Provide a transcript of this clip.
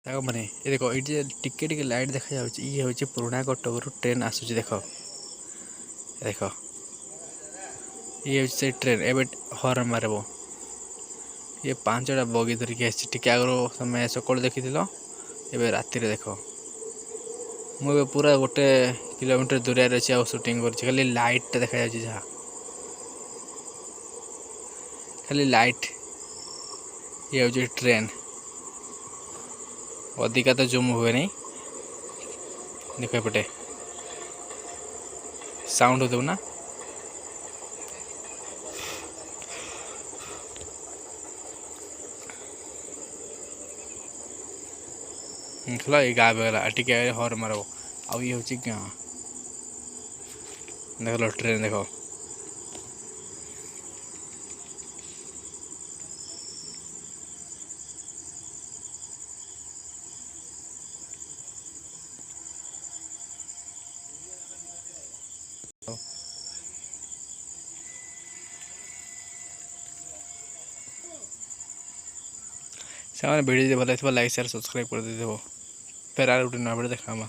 ତାଙ୍କ ମାନେ ଏ ଦେଖ ଏଇଠି ଟିକେ ଟିକେ ଲାଇଟ୍ ଦେଖାଯାଉଛି। ଇଏ ହେଉଛି ପୁରୁଣା କଟକରୁ ଟ୍ରେନ୍ ଆସୁଛି ଦେଖ ଦେଖ। ଇଏ ହେଉଛି ସେଇ ଟ୍ରେନ୍ ଏବେ ହର୍ନ ମାରିବ। ଇଏ 5ଟା ବଗି ଧରିକି ଆସିଛି। ଟିକେ ଆଗରୁ ତମେ ସକାଳୁ ଦେଖିଥିଲ, ଏବେ ରାତିରେ ଦେଖ। ମୁଁ ଏବେ ପୁରା 1 କିଲୋମିଟର ଦୂରରେ ଅଛି ଆଉ ସୁଟିଂ କରୁଛି। ଖାଲି ଲାଇଟ୍ଟା ଦେଖାଯାଉଛି ଯାହା, ଖାଲି ଲାଇଟ୍। ଇଏ ହେଉଛି ଟ୍ରେନ୍। ଅଧିକା ତ ଜୁମ୍ ହୁଏନି। ଦେଖ ଏପଟେ ସାଉଣ୍ଡ ହେଉଥିବ ନା। ଦେଖିଲ ଏଇ ଗାଁ ଗଲା ଟିକେ ହର୍ନ ମାରିବ। ଆଉ ଇଏ ହେଉଛି ଗାଁ। ଦେଖିଲ ଟ୍ରେନ୍ ଦେଖ। ସେମାନେ ଭିଡ଼ିଓ ଯଦି ଭଲ ଲାଗିଥିବ ଲାଇକ୍ ସେୟାର ସବସ୍କ୍ରାଇବ୍ କରିଦେଇଥିବ। ଫେର ଆଉ ଗୋଟେ ନୂଆ ଭିଡ଼ିଓ ଦେଖାହେବା।